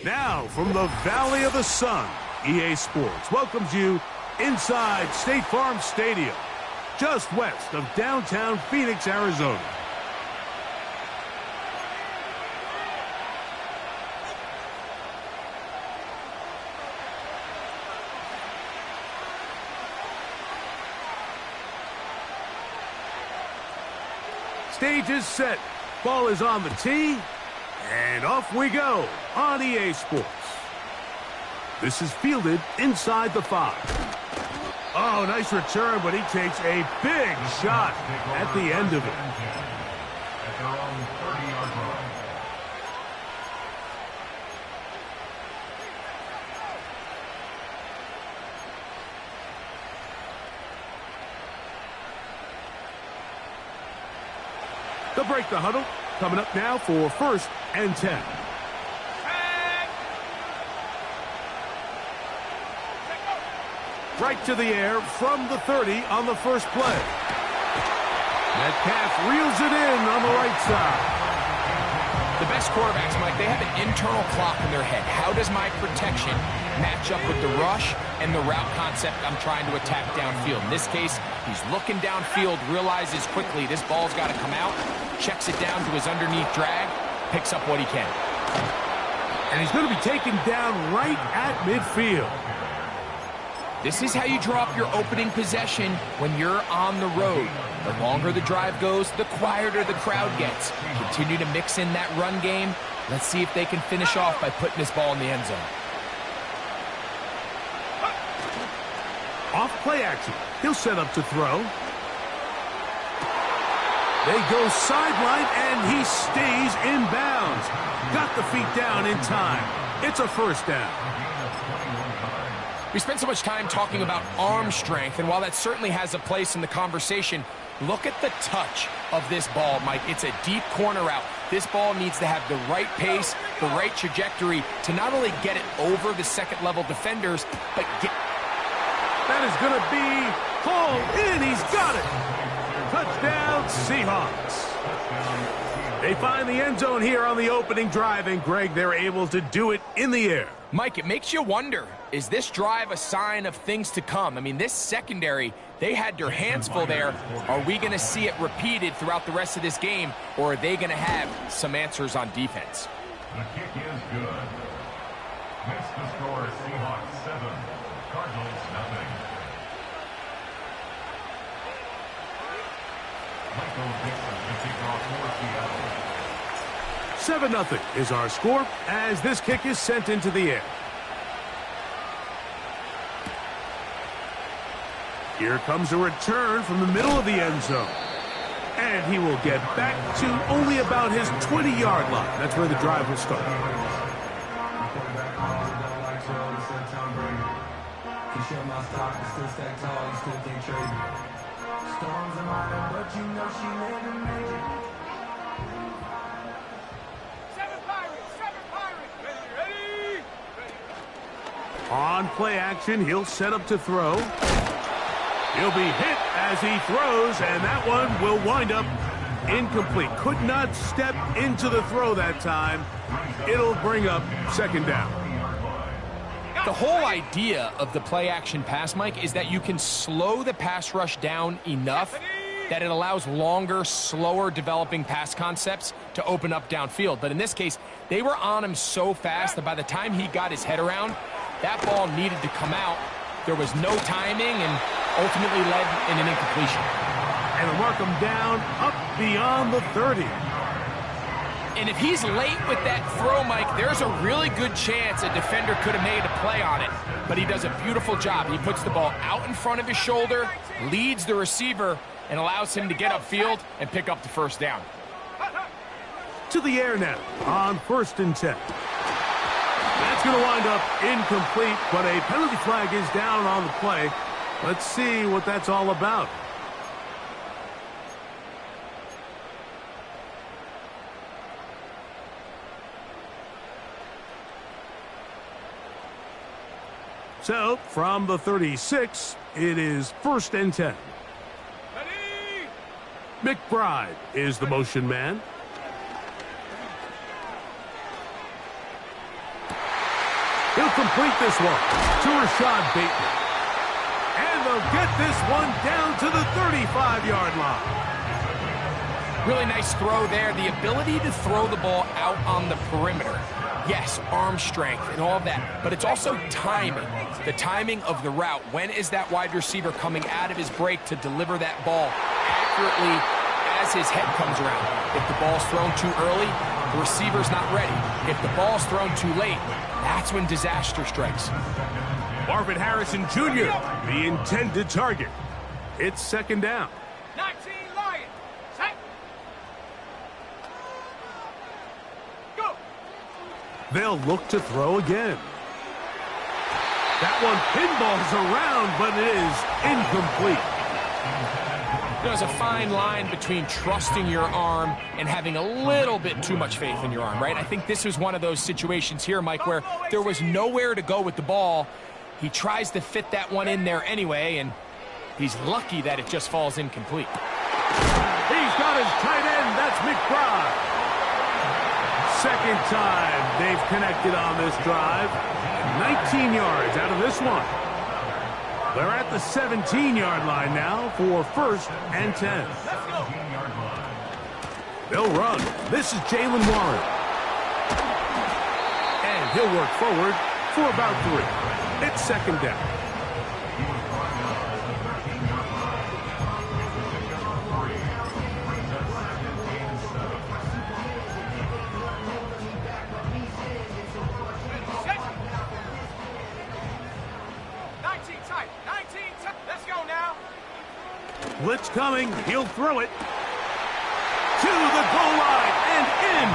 Now, from the Valley of the Sun, EA Sports welcomes you inside State Farm Stadium, just west of downtown Phoenix, Arizona. Stage is set. Ball is on the tee. And off we go on EA Sports. This is fielded inside the 5. Oh, nice return, but he takes a big shot at the end of it. At their own 30-yard line. They'll break the huddle. Coming up now for 1st and 10. Right to the air from the 30 on the first play. Metcalf reels it in on the right side. The best quarterbacks, Mike, they have an internal clock in their head. How does my protection match up with the rush and the route concept I'm trying to attack downfield? In this case, he's looking downfield, realizes quickly this ball's got to come out, checks it down to his underneath drag, picks up what he can. And he's going to be taken down right at midfield. This is how you draw up your opening possession when you're on the road. The longer the drive goes, the quieter the crowd gets. Continue to mix in that run game. Let's see if they can finish off by putting this ball in the end zone. Off play action. He'll set up to throw. They go sideline, and he stays in bounds. Got the feet down in time. It's a 1st down. We spent so much time talking about arm strength, and while that certainly has a place in the conversation, look at the touch of this ball, Mike. It's a deep corner route. This ball needs to have the right pace, the right trajectory to not only get it over the second-level defenders, but get... That is going to be hauled in. He's got it. Touchdown, Seahawks. They find the end zone here on the opening drive, and, Greg, they're able to do it in the air. Mike, it makes you wonder, is this drive a sign of things to come? I mean, this secondary, they had their hands full there. Are we going to see it repeated throughout the rest of this game, or are they going to have some answers on defense? The kick is good. Makes the score Seahawks 7, Cardinals 0. Michael Dixon to kick off for Seattle. 7-0 is our score as this kick is sent into the air. Here comes a return from the middle of the end zone. And he will get back to only about his 20-yard line. That's where the drive will start. On play action, he'll set up to throw. He'll be hit as he throws, and that one will wind up incomplete. Could not step into the throw that time. It'll bring up 2nd down. The whole idea of the play action pass, Mike, is that you can slow the pass rush down enough that it allows longer, slower developing pass concepts to open up downfield. But in this case, they were on him so fast that by the time he got his head around, that ball needed to come out. There was no timing and ultimately led in an incompletion. And they'll mark him down up beyond the 30. And if he's late with that throw, Mike, there's a really good chance a defender could have made a play on it. But he does a beautiful job. He puts the ball out in front of his shoulder, leads the receiver, and allows him to get upfield and pick up the 1st down. to the air now on 1st and 10. That's going to wind up incomplete, but a penalty flag is down on the play. Let's see what that's all about. So, from the 36, it is 1st and 10. McBride is the motion man. He'll complete this one to Rashad Bateman. And they'll get this one down to the 35-yard line. Really nice throw there. The ability to throw the ball out on the perimeter. Yes, arm strength and all of that, but it's also timing. The timing of the route. When is that wide receiver coming out of his break to deliver that ball accurately as his head comes around? If the ball's thrown too early, the receiver's not ready. If the ball's thrown too late, that's when disaster strikes. Marvin Harrison Jr., the intended target. It's 2nd down. 19 Lions. Set. Go. They'll look to throw again. That one pinballs around, but it is incomplete. There's a fine line between trusting your arm and having a little bit too much faith in your arm, right? I think this was one of those situations here, Mike, where there was nowhere to go with the ball. He tries to fit that one in there anyway, and he's lucky that it just falls incomplete. He's got his tight end. That's McBride. 2nd time they've connected on this drive. 19 yards out of this one. They're at the 17-yard line now for 1st and 10. They'll run. This is Jaylen Warren. And he'll work forward for about 3. It's 2nd down. Blitz coming. He'll throw it to the goal line and in.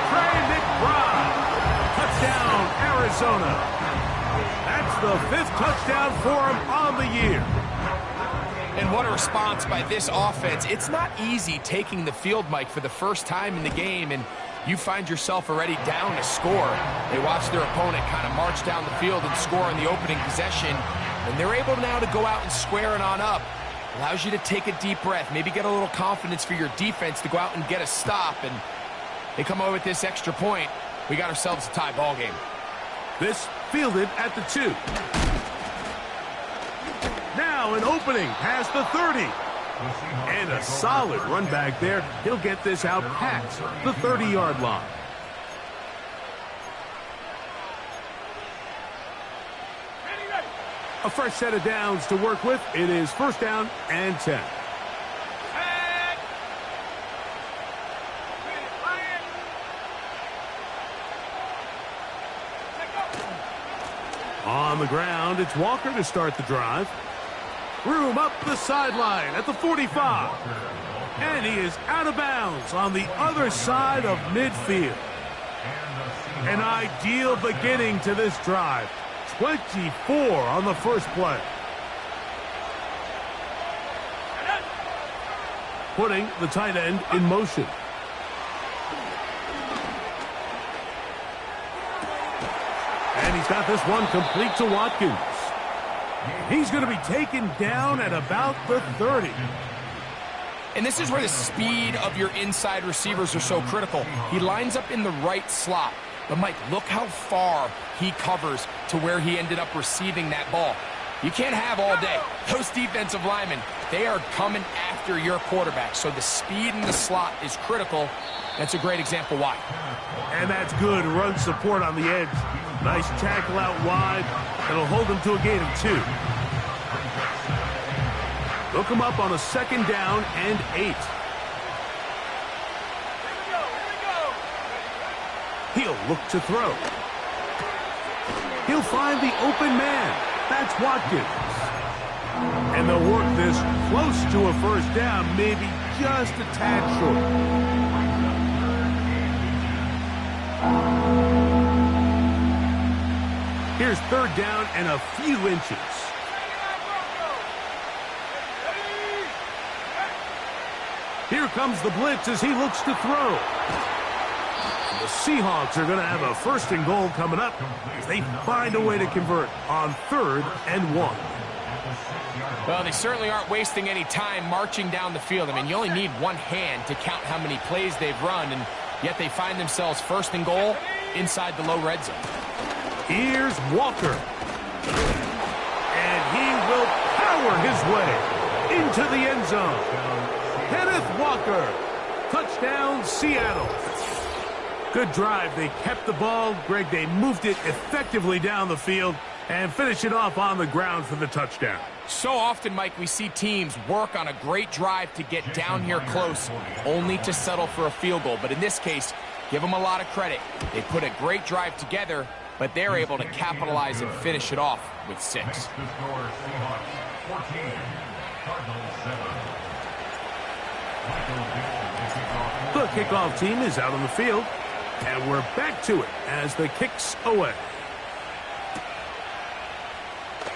Trey McBride. Touchdown, Arizona. That's the 5th touchdown for him on the year. And what a response by this offense. It's not easy taking the field, Mike, for the first time in the game, and you find yourself already down to score. They watch their opponent kind of march down the field and score in the opening possession, and they're able now to go out and square it on up. Allows you to take a deep breath, maybe get a little confidence for your defense to go out and get a stop, and they come away with this extra point. We got ourselves a tie ball game. This fielded at the 2. Now an opening past the 30. And a solid run back there. He'll get this out past the 30-yard line. A fresh set of downs to work with. It is 1st down and 10. On the ground, it's Walker to start the drive. Room up the sideline at the 45. And he is out of bounds on the other side of midfield. An ideal beginning to this drive. 24 on the first play. Putting the tight end in motion. And he's got this one complete to Watkins. He's going to be taken down at about the 30. And this is where the speed of your inside receivers are so critical. He lines up in the right slot. But, Mike, look how far he covers to where he ended up receiving that ball. You can't have all day. Those defensive linemen, they are coming after your quarterback. So the speed in the slot is critical. That's a great example why. And that's good run support on the edge. Nice tackle out wide. That'll hold him to a gain of 2. Look him up on a 2nd down and 8. He'll look to throw. He'll find the open man. That's Watkins. And they'll work this close to a 1st down, maybe just a tad short. Here's third down and a few inches. Here comes the blitz as he looks to throw. The Seahawks are going to have a first and goal coming up as they find a way to convert on 3rd and 1. Well, they certainly aren't wasting any time marching down the field. I mean, you only need one hand to count how many plays they've run, and yet they find themselves first and goal inside the low red zone. Here's Walker. And he will power his way into the end zone. Kenneth Walker. Touchdown, Seattle. Good drive. They kept the ball. Greg, they moved it effectively down the field and finish it off on the ground for the touchdown. So often, Mike, we see teams work on a great drive to get down here close, only to settle for a field goal. But in this case, give them a lot of credit. They put a great drive together, but they're able to capitalize and finish it off with 6. The score, Seahawks 14, Cardinals 7. The kickoff team is out on the field, and we're back to it as the kick's away.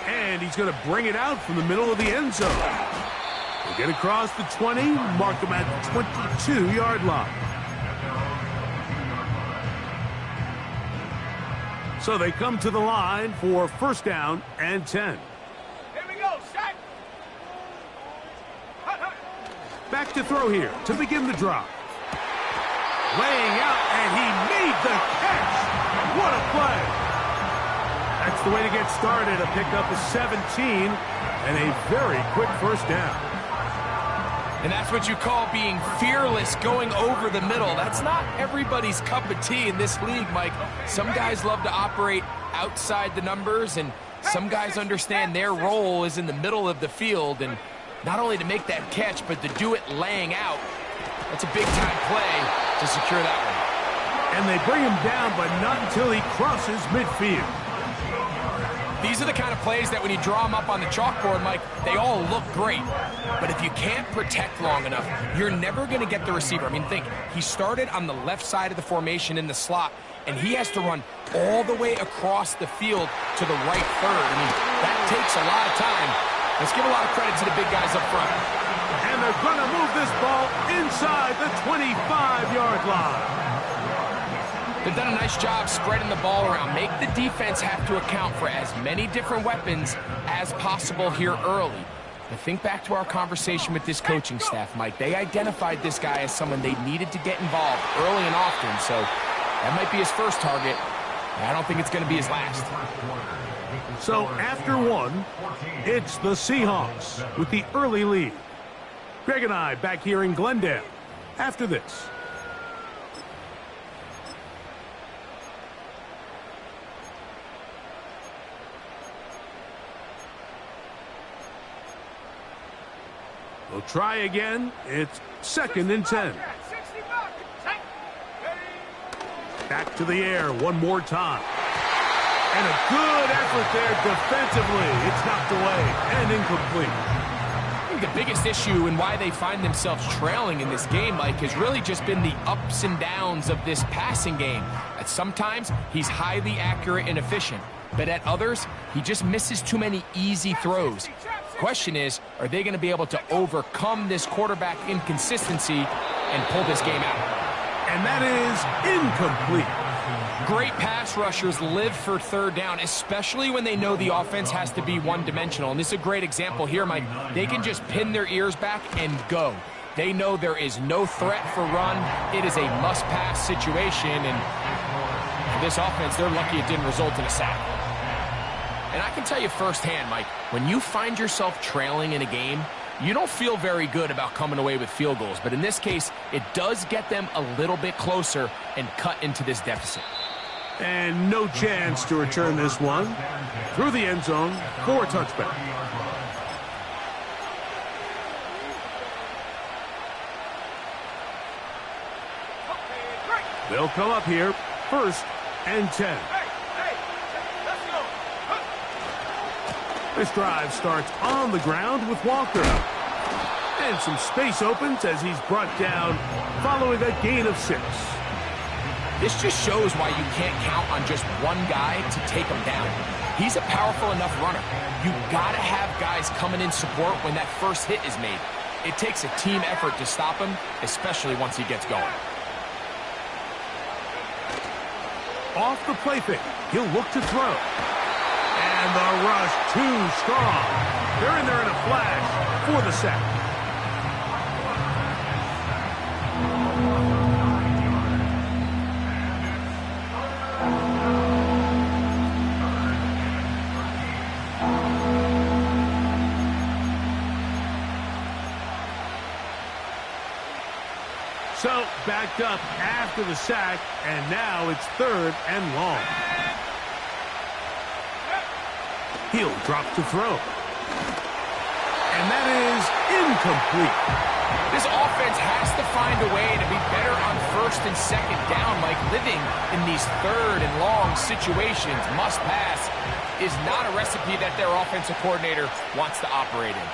And he's going to bring it out from the middle of the end zone. He'll get across the 20, mark him at the 22-yard line. So they come to the line for first down and 10. Here we go, set. Back to throw here to begin the drive. Laying out, and he made the catch. What a play. That's the way to get started. A pickup of 17 and a very quick first down. And that's what you call being fearless, going over the middle. That's not everybody's cup of tea in this league, Mike. Some guys love to operate outside the numbers, and some guys understand their role is in the middle of the field, and not only to make that catch, but to do it laying out. That's a big-time play to secure that one. And they bring him down, but not until he crosses midfield. These are the kind of plays that when you draw them up on the chalkboard, Mike, they all look great. But if you can't protect long enough, you're never going to get the receiver. I mean, think, he started on the left side of the formation in the slot, and he has to run all the way across the field to the right third. I mean, that takes a lot of time. Let's give a lot of credit to the big guys up front. And they're going to move this ball inside the 25-yard line. They've done a nice job spreading the ball around. Make the defense have to account for as many different weapons as possible here early. But think back to our conversation with this coaching staff, Mike. They identified this guy as someone they needed to get involved early and often. So that might be his first target. I don't think it's going to be his last. So after one, it's the Seahawks with the early lead. Greg and I back here in Glendale after this. We'll try again. It's 2nd and 10. Back to the air one more time. And a good effort there defensively. It's knocked away and incomplete. I think the biggest issue and why they find themselves trailing in this game, Mike, has really just been the ups and downs of this passing game. At sometimes, he's highly accurate and efficient. But at others, he just misses too many easy throws. The question is, are they going to be able to overcome this quarterback inconsistency and pull this game out? And that is incomplete. Great pass rushers live for third down, especially when they know the offense has to be one-dimensional. And this is a great example here, Mike. They can just pin their ears back and go. They know there is no threat for run. It is a must-pass situation. And for this offense, they're lucky it didn't result in a sack. And I can tell you firsthand, Mike, when you find yourself trailing in a game, you don't feel very good about coming away with field goals. But in this case, it does get them a little bit closer and cut into this deficit. And no chance to return this one through the end zone for a touchback. They'll come up here, 1st and 10. This drive starts on the ground with Walker. And some space opens as he's brought down following a gain of 6. This just shows why you can't count on just one guy to take him down. He's a powerful enough runner. You gotta have guys coming in support when that first hit is made. It takes a team effort to stop him, especially once he gets going. Off the play fake, he'll look to throw. And the rush too strong. They're in there in a flash for the sack. So, backed up after the sack, and now it's 3rd and long. He'll drop to throw. And that is incomplete. This offense has to find a way to be better on 1st and 2nd down, like living in these 3rd and long situations. Must pass is not a recipe that their offensive coordinator wants to operate in.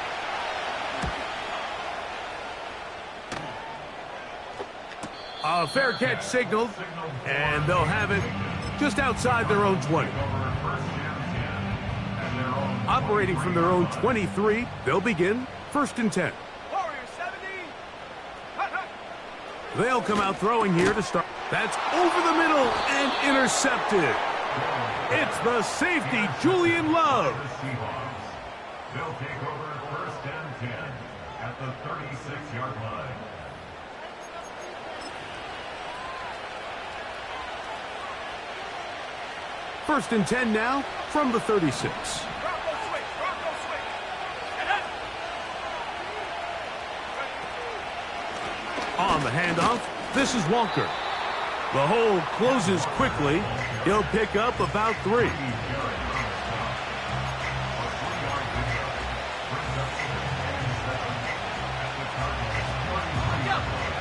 A fair catch signaled, and they'll have it just outside their own 20. Operating from their own 23, they'll begin 1st and 10. They'll come out throwing here to start. That's over the middle and intercepted. It's the safety, Julian Love. They'll take over 1st and 10 at the 36-yard line. First and 10 now from the 36. On the handoff, this is Walker. The hole closes quickly. He'll pick up about 3.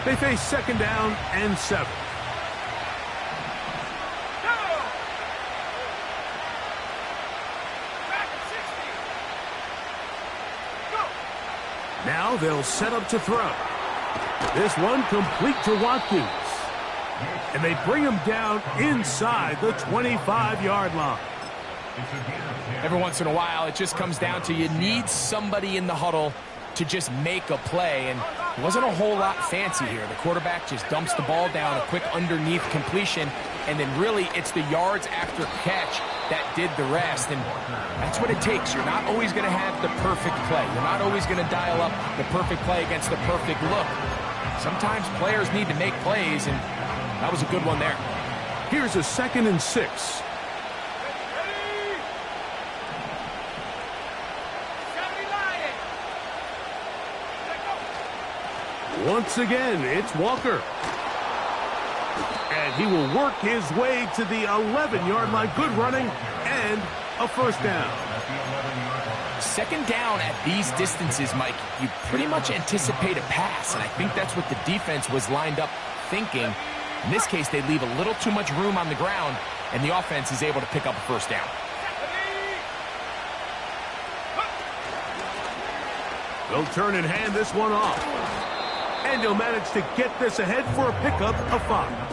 They face 2nd down and 7. Now they'll set up to throw. This one complete to Watkins. And they bring him down inside the 25-yard line. Every once in a while, it just comes down to you need somebody in the huddle to just make a play. And it wasn't a whole lot fancy here. The quarterback just dumps the ball down, a quick underneath completion, and then really it's the yards after catch that did the rest. And that's what it takes. You're not always going to have the perfect play. You're not always going to dial up the perfect play against the perfect look. Sometimes players need to make plays, and that was a good one there. Here's a 2nd and 6. Once again, it's Walker. And he will work his way to the 11-yard line. Good running and a 1st down. 2nd down at these distances, Mike, you pretty much anticipate a pass, and I think that's what the defense was lined up thinking. In this case, they leave a little too much room on the ground, and the offense is able to pick up a 1st down. They'll turn and hand this one off. And he'll manage to get this ahead for a pickup of 5.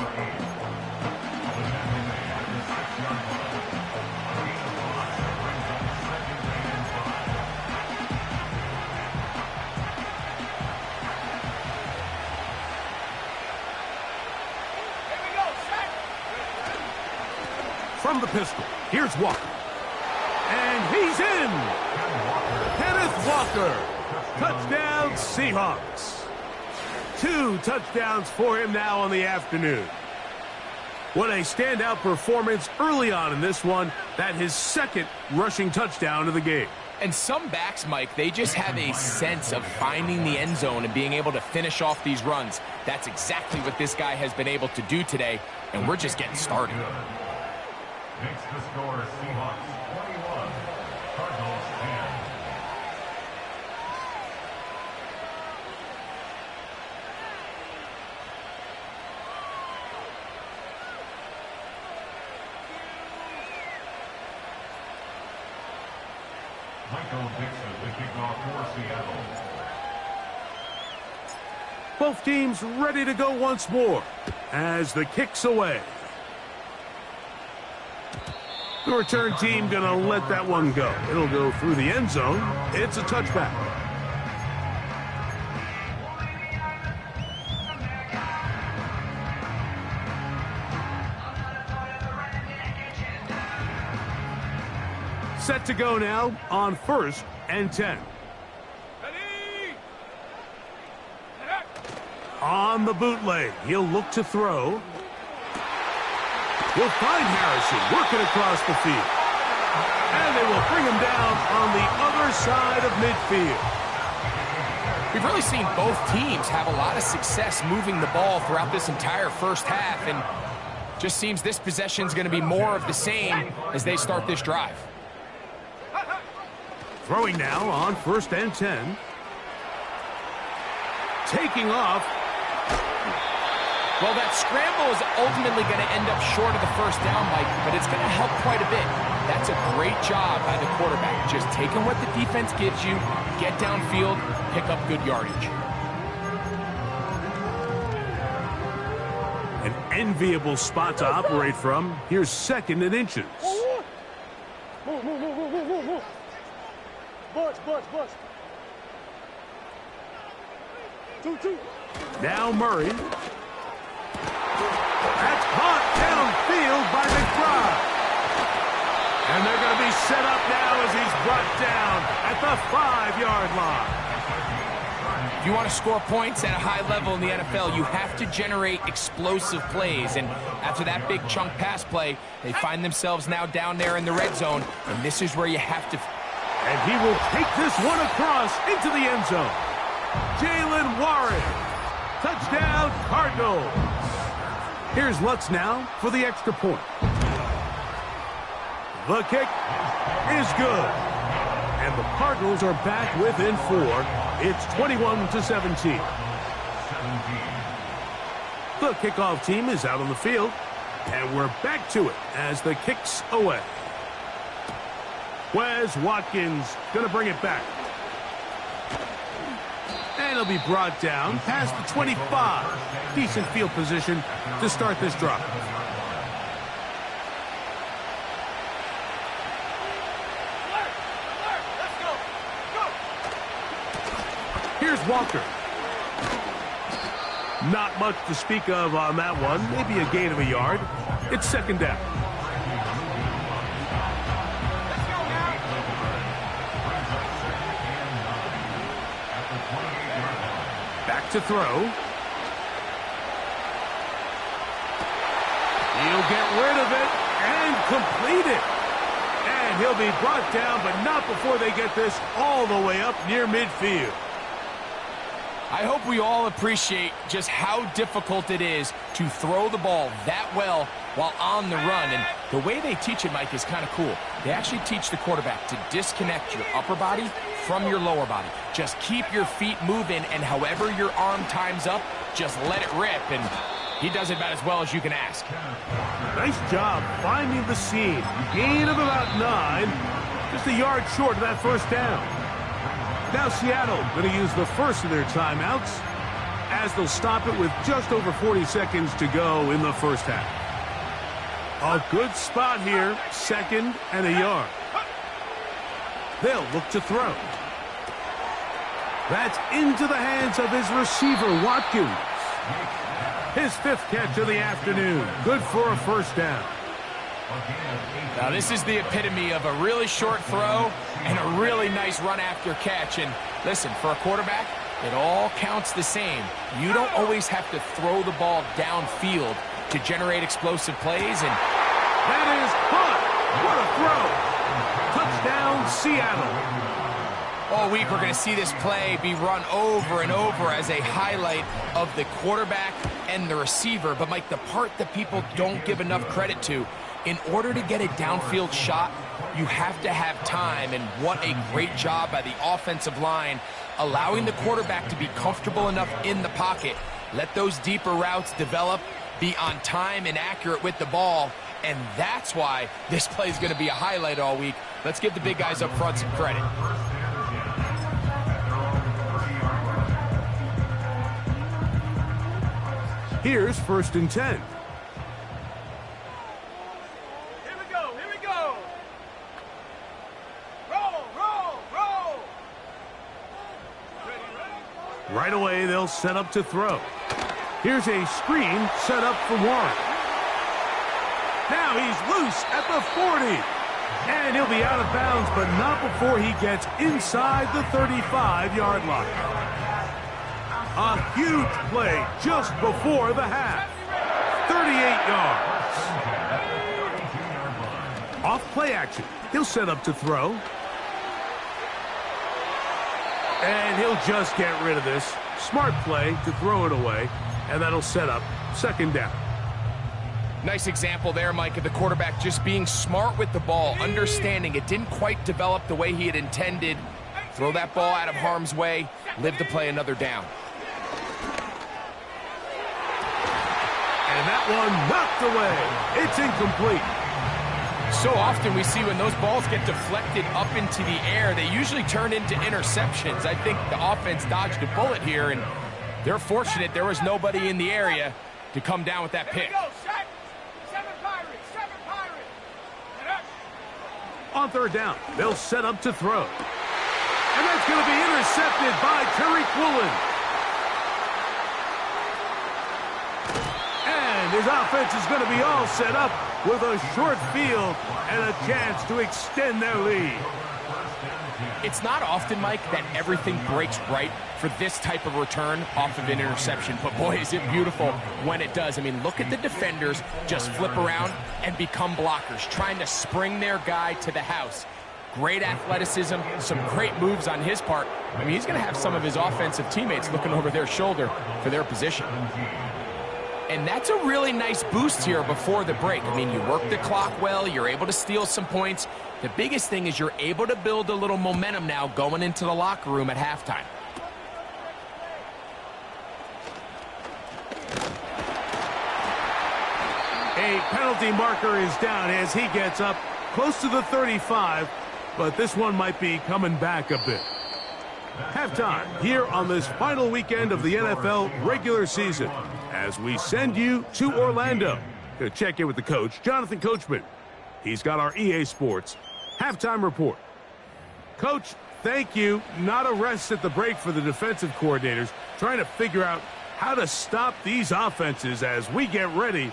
From the pistol, here's Walker. And he's in! Kenneth Walker. Touchdown, Seahawks. 2 touchdowns for him now on the afternoon. What a standout performance early on in this one. That his 2nd rushing touchdown of the game. And some backs, Mike, they just have a sense of finding the end zone and being able to finish off these runs. That's exactly what this guy has been able to do today, and we're just getting started. Makes the score Seahawks 21, Cardinals 10. Michael Dixon, the kickoff for Seattle. Both teams ready to go once more as the kick's away. The return team going to let that one go. It'll go through the end zone. It's a touchback. Set to go now on 1st and 10. On the bootleg, he'll look to throw. He'll find Harrison working across the field. And they will bring him down on the other side of midfield. We've really seen both teams have a lot of success moving the ball throughout this entire first half, and just seems this possession is going to be more of the same as they start this drive. Throwing now on 1st and 10. Taking off. Well, that scramble is ultimately going to end up short of the first down, Mike, but it's going to help quite a bit. That's a great job by the quarterback, just taking what the defense gives you, get downfield, pick up good yardage. An enviable spot to operate from. Here's 2nd and inches. Now Murray. That's caught downfield by McBride. And they're going to be set up now as he's brought down at the 5-yard line. If you want to score points at a high level in the NFL, you have to generate explosive plays. And after that big chunk pass play, they find themselves now down there in the red zone. And this is where you have to... And he will take this one across into the end zone. Jaylen Warren. Touchdown, Cardinals. Here's Lutz now for the extra point. The kick is good. And the Cardinals are back within 4. It's 21-17. The kickoff team is out on the field. And we're back to it as the kick's away. Wes Watkins going to bring it back. And he'll be brought down past the 25. Decent field position to start this drive. Here's Walker. Not much to speak of on that one. Maybe a gain of a yard. It's 2nd down. Back to throw. He'll get rid of it and complete it. And he'll be brought down, but not before they get this all the way up near midfield. I hope we all appreciate just how difficult it is to throw the ball that well while on the run. And the way they teach it, Mike, is kind of cool. They actually teach the quarterback to disconnect your upper body from your lower body. Just keep your feet moving, and however your arm times up, just let it rip. And he does it about as well as you can ask. Nice job finding the seam. Gain of about 9. Just a yard short of that first down. Now Seattle going to use the first of their timeouts as they'll stop it with just over 40 seconds to go in the first half. A good spot here, 2nd and a yard. They'll look to throw. That's into the hands of his receiver, Watkins. His 5th catch of the afternoon. Good for a first down. Now this is the epitome of a really short throw and a really nice run after catch. And listen, for a quarterback, it all counts the same. You don't always have to throw the ball downfield to generate explosive plays. And that is caught. What a throw. Touchdown, Seattle. All week we're going to see this play be run over and over as a highlight of the quarterback and the receiver. But, Mike, the part that people don't give enough credit to, in order to get a downfield shot, you have to have time. And what a great job by the offensive line, allowing the quarterback to be comfortable enough in the pocket, let those deeper routes develop, be on time and accurate with the ball. And that's why this play is going to be a highlight all week. Let's give the big guys up front some credit. Here's 1st and 10. Here we go, here we go. Right away, they'll set up to throw. Here's a screen set up for Warren. Now he's loose at the 40. And he'll be out of bounds, but not before he gets inside the 35-yard line. A huge play just before the half. 38 yards. Off play action. He'll set up to throw. And he'll just get rid of this. Smart play to throw it away. And that'll set up second down. Nice example there, Mike, of the quarterback just being smart with the ball, understanding it didn't quite develop the way he had intended. Throw that ball out of harm's way, live to play another down. And that one knocked away. It's incomplete. So often we see when those balls get deflected up into the air, they usually turn into interceptions. I think the offense dodged a bullet here, and they're fortunate there was nobody in the area to come down with that pick. On third down, they'll set up to throw. And that's going to be intercepted by Tariq Woolen. And his offense is going to be all set up with a short field and a chance to extend their lead. It's not often, Mike, that everything breaks right for this type of return off of an interception. But boy, is it beautiful when it does. I mean, look at the defenders just flip around and become blockers, trying to spring their guy to the house. Great athleticism, some great moves on his part. I mean, he's going to have some of his offensive teammates looking over their shoulder for their position. And that's a really nice boost here before the break. I mean, you work the clock well, you're able to steal some points. The biggest thing is you're able to build a little momentum now going into the locker room at halftime. A penalty marker is down as he gets up close to the 35, but this one might be coming back a bit. Halftime here on this final weekend of the NFL regular season as we send you to Orlando to check in with the coach, Jonathan Coachman. He's got our EA Sports halftime report. Coach, thank you. Not a rest at the break for the defensive coordinators, trying to figure out how to stop these offenses as we get ready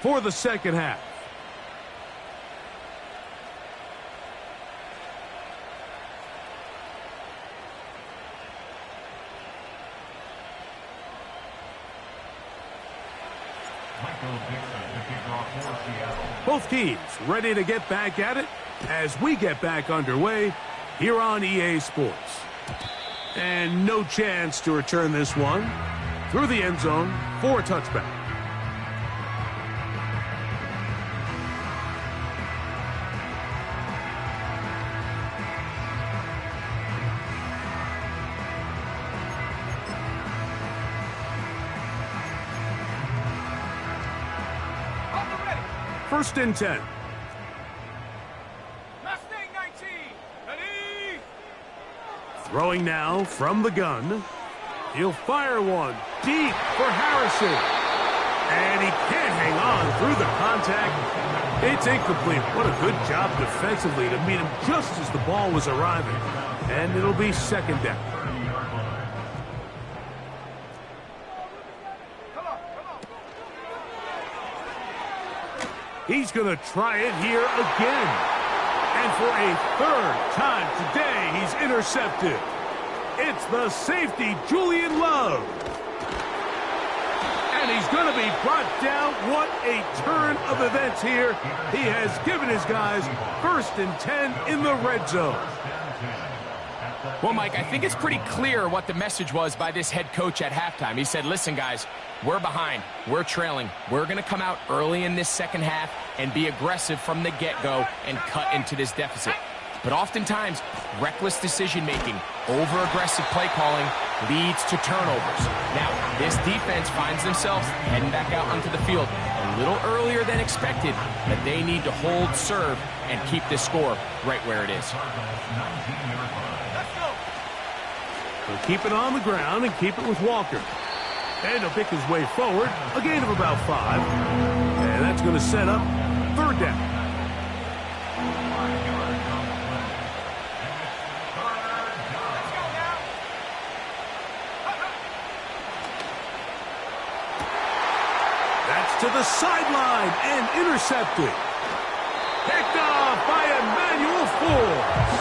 for the second half. Both teams ready to get back at it as we get back underway here on EA Sports. And no chance to return this one through the end zone for a touchback. First and 10. Mustang 19. Ready? Throwing now from the gun. He'll fire one deep for Harrison. And he can't hang on through the contact. It's incomplete. What a good job defensively to meet him just as the ball was arriving. And it'll be second down. He's going to try it here again. And for a third time today, he's intercepted. It's the safety, Julian Love. And he's going to be brought down. What a turn of events here. He has given his guys first and 10 in the red zone. Well, Mike, I think it's pretty clear what the message was by this head coach at halftime. He said, listen, guys, we're behind. We're trailing. We're going to come out early in this second half and be aggressive from the get-go and cut into this deficit. But oftentimes, reckless decision-making, over-aggressive play calling leads to turnovers. Now, this defense finds themselves heading back out onto the field a little earlier than expected, but they need to hold serve and keep this score right where it is. He'll keep it on the ground and keep it with Walker. And he'll pick his way forward, a gain of about 5. And that's going to set up third down. sideline and intercepted. Picked off by Emmanuel Forbes.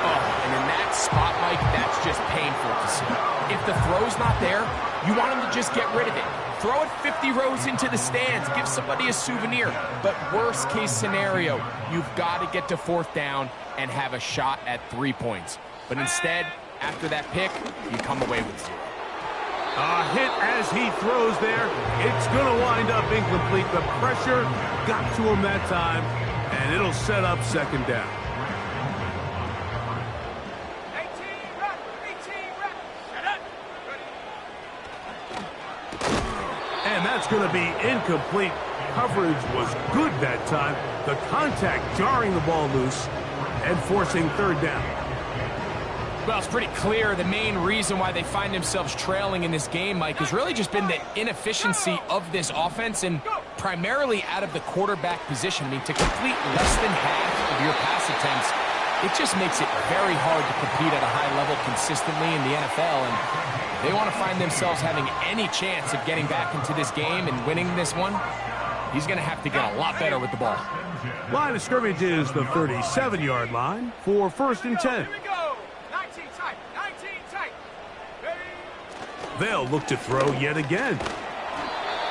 Oh, and in that spot, Mike, that's just painful to see. If the throw's not there, you want him to just get rid of it. Throw it 50 rows into the stands. Give somebody a souvenir. But worst case scenario, you've got to get to 4th down and have a shot at 3 points. But instead, after that pick, you come away with 0. A hit as he throws there. It's going to wind up incomplete. The pressure got to him that time, and it'll set up 2nd down. 18 rep, 18 rep. Set up. And that's going to be incomplete. Coverage was good that time. The contact jarring the ball loose and forcing 3rd down. Well, it's pretty clear the main reason why they find themselves trailing in this game, Mike, has really just been the inefficiency of this offense and primarily out of the quarterback position. I mean, to complete less than half of your pass attempts, it just makes it very hard to compete at a high level consistently in the NFL. And if they want to find themselves having any chance of getting back into this game and winning this one, he's going to have to get a lot better with the ball. Line of scrimmage is the 37-yard line for 1st and 10. Here we go. 19 tight, 19 tight. Ready? They'll look to throw yet again.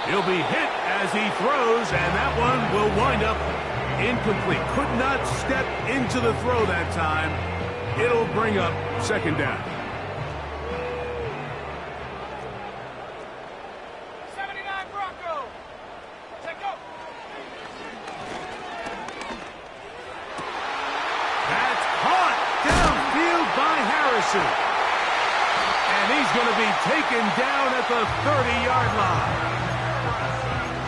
He'll be hit as he throws, and that one will wind up incomplete. Could not step into the throw that time. It'll bring up 2nd down. 79 Bronco. Set go. That's caught downfield by Harrison. And he's going to be taken down at the 30-yard line.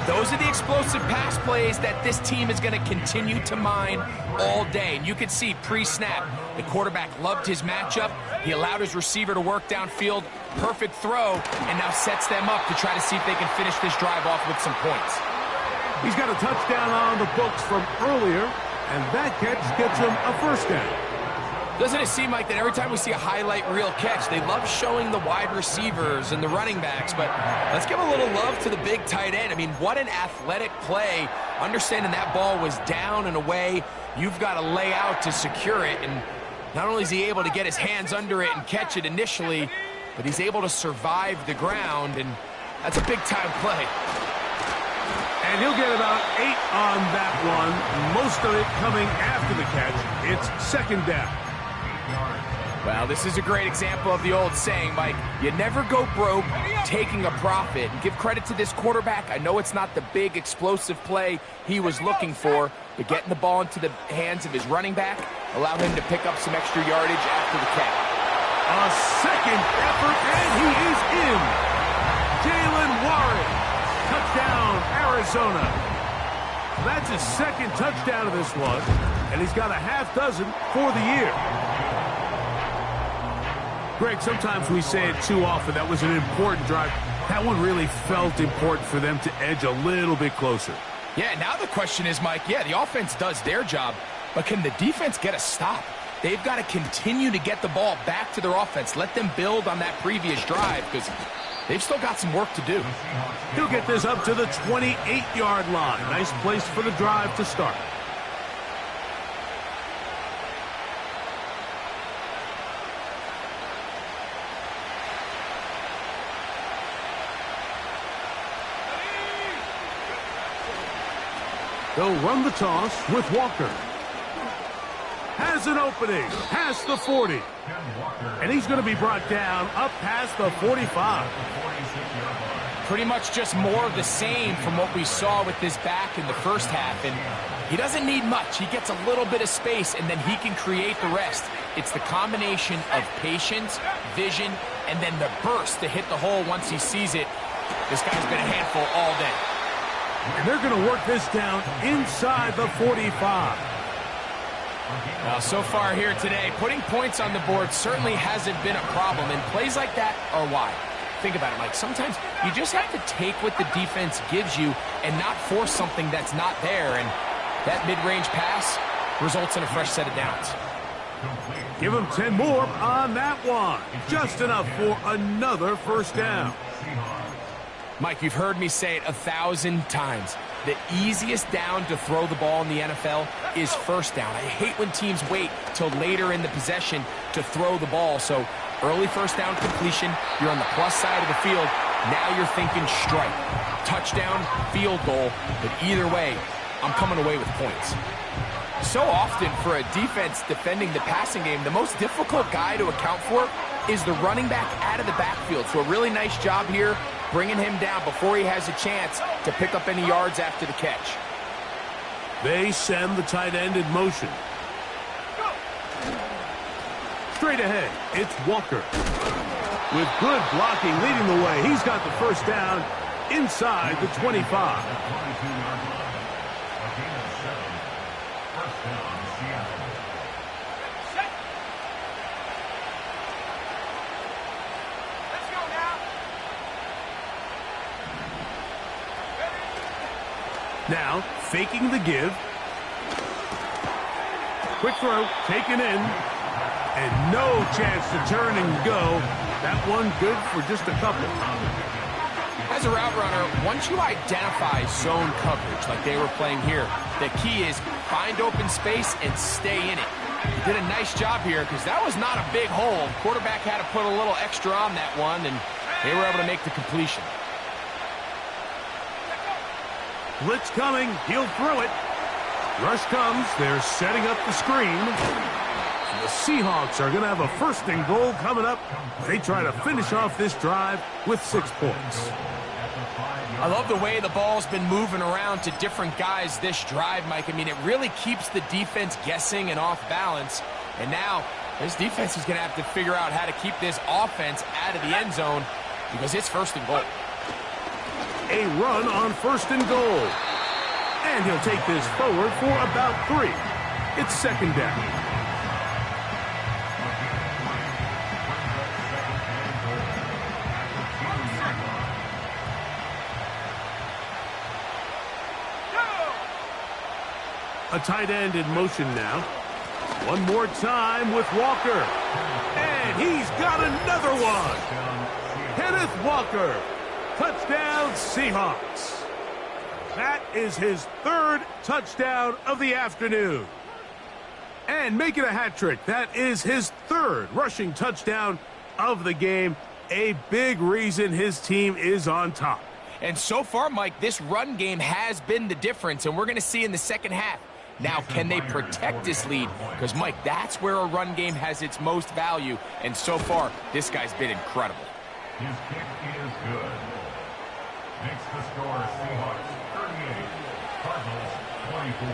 Those are the explosive pass plays that this team is going to continue to mine all day. And you can see pre-snap, the quarterback loved his matchup. He allowed his receiver to work downfield. Perfect throw, and now sets them up to try to see if they can finish this drive off with some points. He's got a touchdown on the books from earlier, and that catch gets him a 1st down. Doesn't it seem like that every time we see a highlight reel catch, they love showing the wide receivers and the running backs, but let's give a little love to the big tight end. I mean, what an athletic play. Understanding that ball was down and away, you've got to lay out to secure it, and not only is he able to get his hands under it and catch it initially, but he's able to survive the ground, and that's a big-time play. And he'll get about 8 on that one, most of it coming after the catch. It's 2nd down. Well, this is a great example of the old saying, Mike, you never go broke taking a profit. And give credit to this quarterback. I know it's not the big explosive play he was looking for, but getting the ball into the hands of his running back allow him to pick up some extra yardage after the catch. A 2nd effort, and he is in. Jalen Warren, touchdown, Arizona. That's his 2nd touchdown of this one, and he's got a half dozen for the year. Greg, sometimes we say it too often. That was an important drive. That one really felt important for them to edge a little bit closer. Yeah, now the question is, Mike, yeah, the offense does their job, but can the defense get a stop? They've got to continue to get the ball back to their offense. Let them build on that previous drive because they've still got some work to do. He'll get this up to the 28-yard line. Nice place for the drive to start. They'll run the toss with Walker. Has an opening past the 40. And he's going to be brought down up past the 45. Pretty much just more of the same from what we saw with this back in the first half. And he doesn't need much. He gets a little bit of space, and then he can create the rest. It's the combination of patience, vision, and then the burst to hit the hole once he sees it. This guy's been a handful all day. And they're going to work this down inside the 45. Well, so far here today, putting points on the board certainly hasn't been a problem, and plays like that are why. Think about it, Mike. Sometimes you just have to take what the defense gives you and not force something that's not there, and that mid-range pass results in a fresh set of downs. Give him 10 more on that one. Just enough for another first down. Mike, you've heard me say it 1,000 times. The easiest down to throw the ball in the NFL is first down. I hate when teams wait till later in the possession to throw the ball. So early first down completion, you're on the plus side of the field. Now you're thinking strike, touchdown, field goal. But either way, I'm coming away with points. So often for a defense defending the passing game, the most difficult guy to account for is the running back out of the backfield. So a really nice job here bringing him down before he has a chance to pick up any yards after the catch. They send the tight end in motion. Straight ahead, it's Walker. With good blocking leading the way, he's got the first down inside the 25. Now, faking the give. Quick throw, taken in. And no chance to turn and go. That one good for just a couple. As a route runner, once you identify zone coverage like they were playing here, the key is find open space and stay in it. He did a nice job here because that was not a big hole. Quarterback had to put a little extra on that one, and they were able to make the completion. Blitz coming. He'll throw it. Rush comes. They're setting up the screen. And the Seahawks are going to have a first and goal coming up. They try to finish off this drive with 6 points. I love the way the ball's been moving around to different guys this drive, Mike. I mean, it really keeps the defense guessing and off balance. And now this defense is going to have to figure out how to keep this offense out of the end zone because it's first and goal. A run on first and goal. And he'll take this forward for about 3. It's second down. A tight end in motion now. One more time with Walker. And he's got another one. Kenneth Walker. Touchdown, Seahawks. That is his 3rd touchdown of the afternoon. And making a hat trick, that is his 3rd rushing touchdown of the game. A big reason his team is on top. And so far, Mike, this run game has been the difference, and we're going to see in the second half. Now, can they protect this lead? Because, Mike, that's where a run game has its most value, and so far, this guy's been incredible. His kick is good. Makes the score Seahawks 38, Cardinals 24.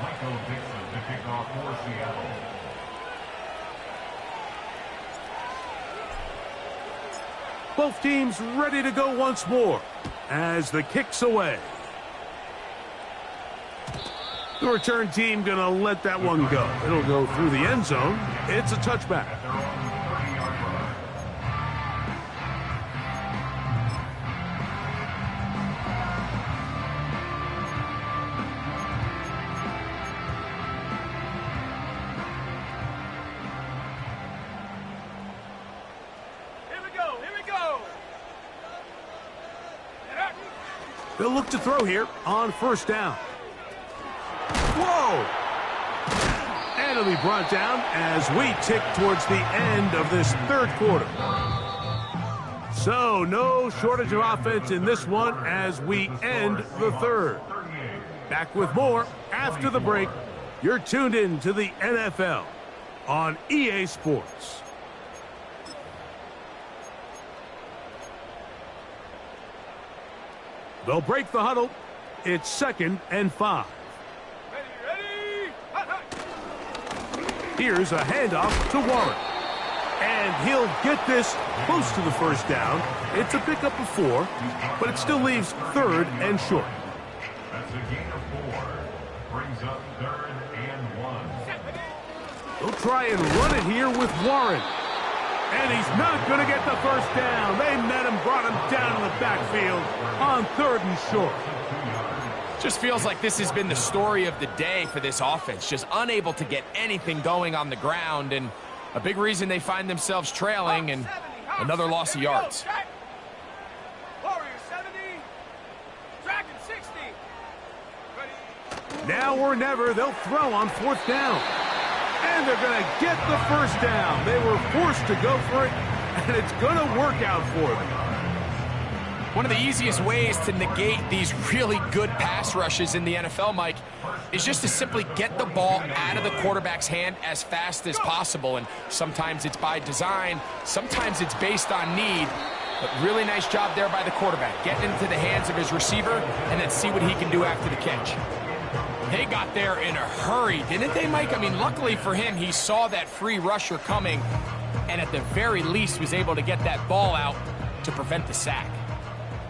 Michael Dixon to kick off for Seattle. Both teams ready to go once more as the kick's away. The return team going to let that one go. It'll go through the end zone. It's a touchback. They'll look to throw here on first down. Whoa! And it'll be brought down as we tick towards the end of this 3rd quarter. So no shortage of offense in this one as we end the 3rd. Back with more after the break. You're tuned in to the NFL on EA Sports. They'll break the huddle. It's 2nd and 5. Here's a handoff to Warren. And he'll get this close to the first down. It's a pickup of 4, but it still leaves 3rd and short. That's a gain of 4. Brings up 3rd and 1. They'll try and run it here with Warren. And he's not going to get the first down. They met him, brought him down in the backfield on 3rd and short. Just feels like this has been the story of the day for this offense. Just unable to get anything going on the ground, and a big reason they find themselves trailing and another loss of yards. Warriors 70, Dragon 60. Ready? Now or never, they'll throw on 4th down. And they're going to get the first down. They were forced to go for it, and it's going to work out for them. One of the easiest ways to negate these really good pass rushes in the NFL, Mike, is just to simply get the ball out of the quarterback's hand as fast as possible. And sometimes it's by design, sometimes it's based on need. But really nice job there by the quarterback, getting into the hands of his receiver and then see what he can do after the catch. They got there in a hurry, didn't they, Mike? I mean, luckily for him, he saw that free rusher coming and at the very least was able to get that ball out to prevent the sack.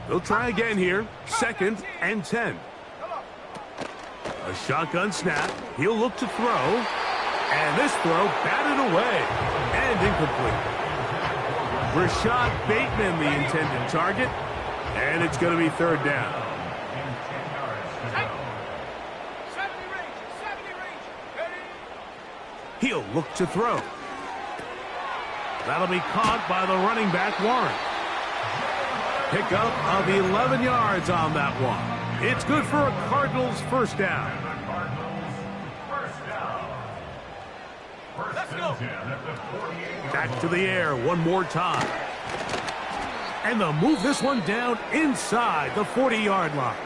They'll try again here. 2nd and 10. A shotgun snap. He'll look to throw. And this throw batted away and incomplete. Rashad Bateman, the intended target. And it's going to be 3rd down. 70 range. Ready? He'll look to throw. That'll be caught by the running back, Warren. Pickup of 11 yards on that one. It's good for a Cardinals first down. Let's go. Back to the air one more time. And they'll move this one down inside the 40-yard line.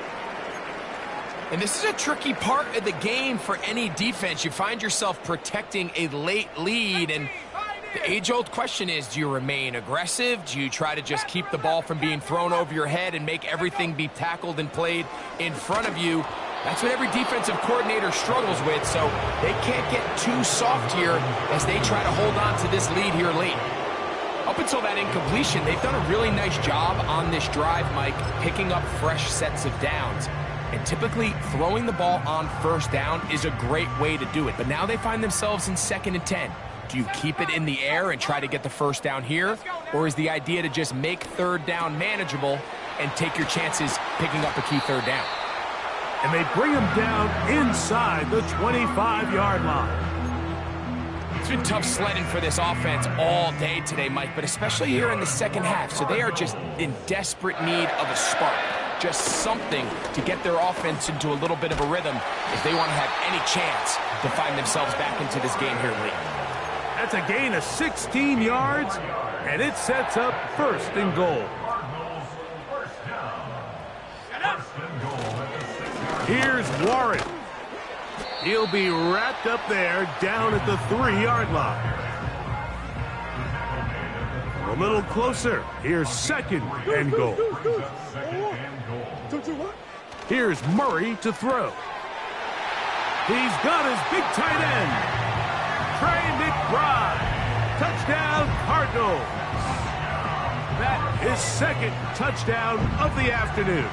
And this is a tricky part of the game for any defense. You find yourself protecting a late lead, and the age-old question is, do you remain aggressive? Do you try to just keep the ball from being thrown over your head and make everything be tackled and played in front of you? That's what every defensive coordinator struggles with, so they can't get too soft here as they try to hold on to this lead here late. Up until that incompletion, they've done a really nice job on this drive, Mike, picking up fresh sets of downs. And typically, throwing the ball on 1st down is a great way to do it. But now they find themselves in 2nd and 10. Do you keep it in the air and try to get the first down here? Or is the idea to just make 3rd down manageable and take your chances picking up a key 3rd down? And they bring him down inside the 25-yard line. It's been tough sledding for this offense all day today, Mike, but especially here in the 2nd half. So they are just in desperate need of a spark. Just something to get their offense into a little bit of a rhythm if they want to have any chance to find themselves back into this game here late. That's a gain of 16 yards, and it sets up 1st and goal. Here's Warren. He'll be wrapped up there down at the 3-yard line. A little closer. Here's 2nd and goal. Here's Murray to throw. He's got his big tight end. Trey McBride. Touchdown, Cardinals. That is 2nd touchdown of the afternoon.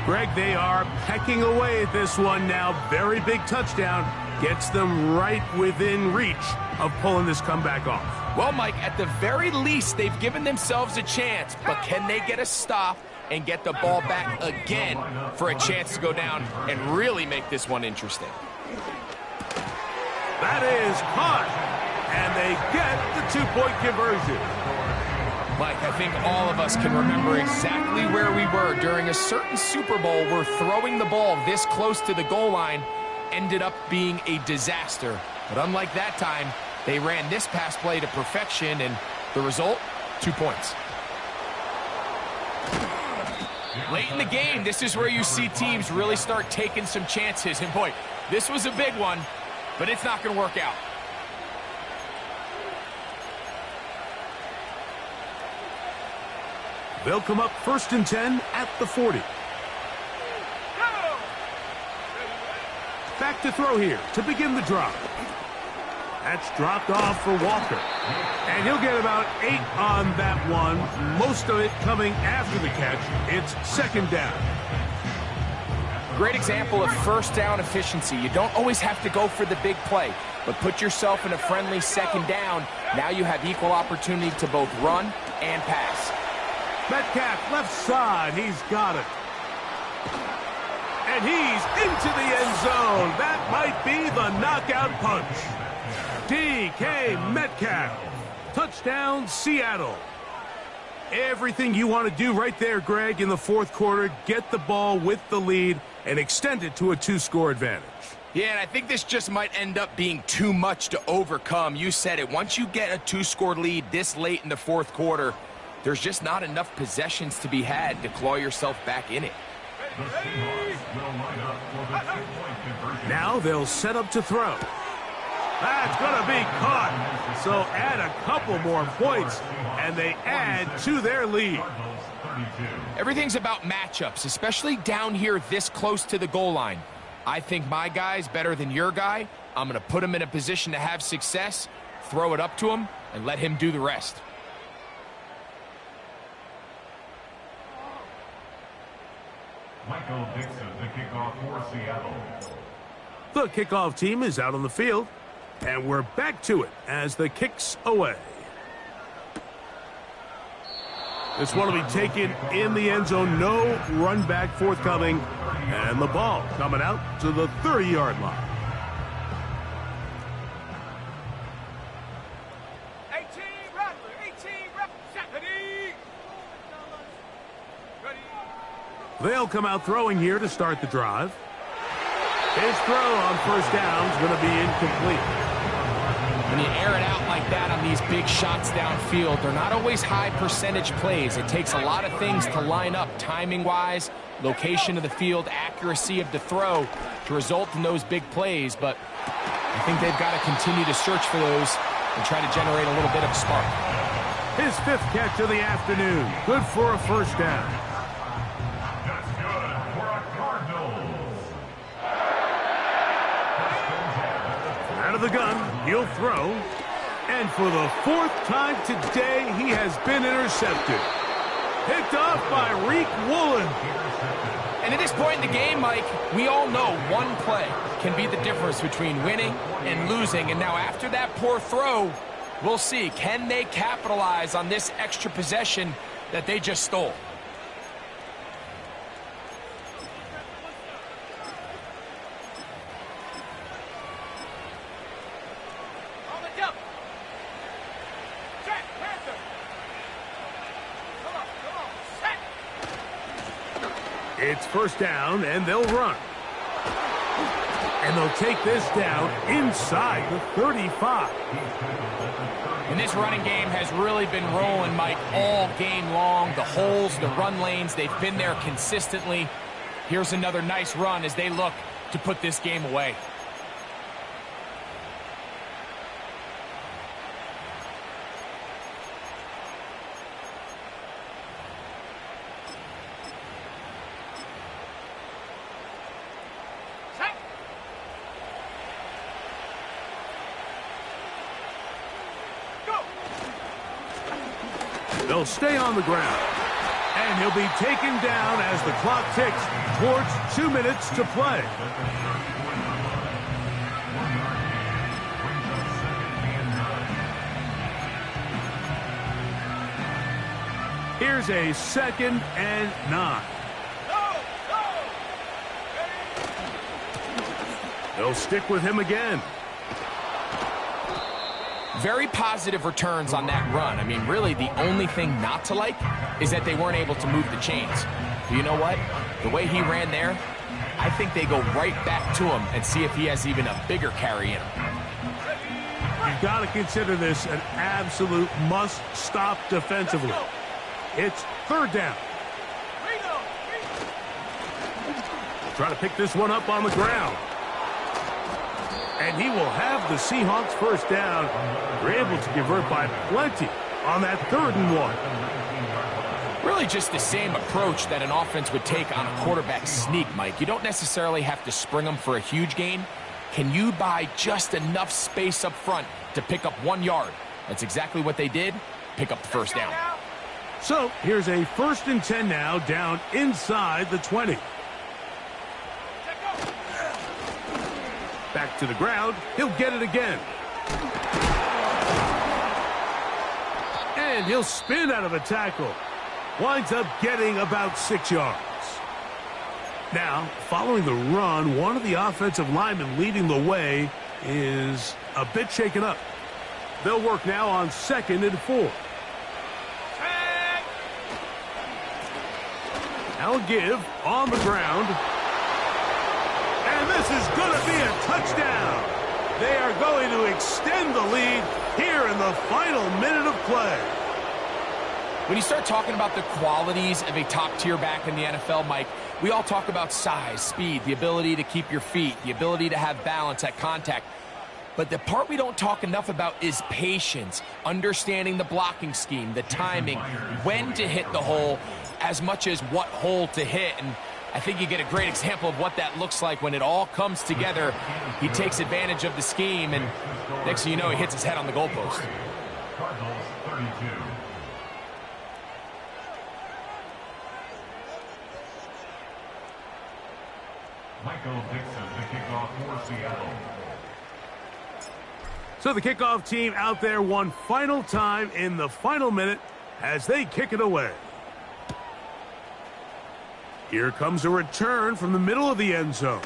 Greg, they are pecking away at this one now. Very big touchdown. Gets them right within reach of pulling this comeback off. Well, Mike, at the very least, they've given themselves a chance. But can they get a stop and get the ball back again for a chance to go down and really make this one interesting? That is caught, and they get the 2-point conversion. Mike, I think all of us can remember exactly where we were during a certain Super Bowl where throwing the ball this close to the goal line ended up being a disaster. But unlike that time, they ran this pass play to perfection, and the result, 2 points. Late in the game, this is where you see teams really start taking some chances. And boy, this was a big one, but it's not going to work out. They'll come up 1st and 10 at the 40. Back to throw here to begin the drive. That's dropped off for Walker. And he'll get about 8 on that one, most of it coming after the catch. It's 2nd down. Great example of 1st down efficiency. You don't always have to go for the big play, but put yourself in a friendly 2nd down. Now you have equal opportunity to both run and pass. Metcalf left side. He's got it. And he's into the end zone. That might be the knockout punch. DK Metcalf. Touchdown, Seattle. Everything you want to do right there, Greg, in the fourth quarter. Get the ball with the lead and extend it to a 2-score advantage. Yeah, and I think this just might end up being too much to overcome. You said it. Once you get a 2-score lead this late in the fourth quarter, there's just not enough possessions to be had to claw yourself back in it. Now they'll set up to throw. That's going to be caught. So add a couple more points, and they add to their lead. Everything's about matchups, especially down here this close to the goal line. I think my guy's better than your guy. I'm going to put him in a position to have success, throw it up to him, and let him do the rest. Michael Dixon, the kickoff for Seattle. The kickoff team is out on the field, and we're back to it as the kick's away. This one will be taken in the end zone. No run back forthcoming. And the ball coming out to the 30-yard line. 18, Rattler, 18, Ready. They'll come out throwing here to start the drive. His throw on first down is going to be incomplete. When you air it out like that on these big shots downfield, they're not always high percentage plays. It takes a lot of things to line up timing-wise, location of the field, accuracy of the throw to result in those big plays. But I think they've got to continue to search for those and try to generate a little bit of a spark. His 5th catch of the afternoon. Good for a first down. That's good for a Cardinals. Out of the gun, he'll throw. And for the 4th time today, he has been intercepted. Picked off by Riq Woolen. And at this point in the game, Mike, we all know one play can be the difference between winning and losing. And now after that poor throw, we'll see. Can they capitalize on this extra possession that they just stole? It's first down, and they'll run. And they'll take this down inside the 35. And this running game has really been rolling, Mike, all game long. The holes, the run lanes, they've been there consistently. Here's another nice run as they look to put this game away. They'll stay on the ground. And he'll be taken down as the clock ticks towards 2 minutes to play. Here's a 2nd and 9. They'll stick with him again. Very positive returns on that run. I mean, really, the only thing not to like is that they weren't able to move the chains. But you know what? The way he ran there, I think they go right back to him and see if he has even a bigger carry in him. You've got to consider this an absolute must-stop defensively. It's 3rd down. Try to pick this one up on the ground. And he will have the Seahawks first down. They're able to convert by plenty on that 3rd and 1. Really just the same approach that an offense would take on a quarterback sneak, Mike. You don't necessarily have to spring them for a huge gain. Can you buy just enough space up front to pick up 1 yard? That's exactly what they did. Pick up the first down. So here's a 1st and 10 now, down inside the 20. Back to the ground. He'll get it again. And he'll spin out of a tackle. Winds up getting about 6 yards. Now, following the run, one of the offensive linemen leading the way is a bit shaken up. They'll work now on 2nd and 4. Now give on the ground. And this is going to be a touchdown. They are going to extend the lead here in the final minute of play. When you start talking about the qualities of a top-tier back in the NFL, Mike, we all talk about size, speed, the ability to keep your feet, the ability to have balance at contact. But the part we don't talk enough about is patience, understanding the blocking scheme, the timing, when to hit the hole, as much as what hole to hit. And I think you get a great example of what that looks like when it all comes together. He takes advantage of the scheme, and next thing you know, he hits his head on the goalpost. Cardinals 32. Michael Dixon, the kickoff for Seattle. So the kickoff team out there one final time in the final minute as they kick it away. Here comes a return from the middle of the end zone.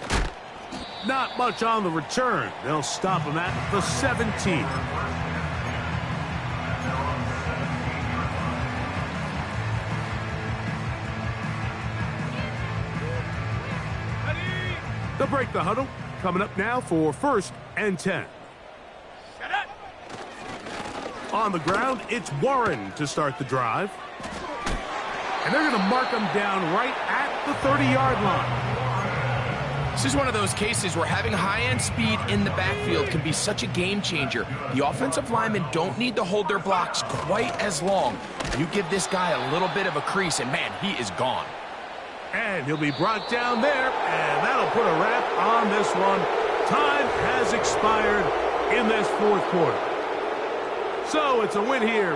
Not much on the return. They'll stop him at the 17. They'll break the huddle. Coming up now for 1st and 10. On the ground, it's Warren to start the drive. And they're going to mark him down right at the 30-yard line. This is one of those cases where having high-end speed in the backfield can be such a game changer. The offensive linemen don't need to hold their blocks quite as long. You give this guy a little bit of a crease, and man, he is gone. And he'll be brought down there, and that'll put a wrap on this one. Time has expired in this 4th quarter. So it's a win here for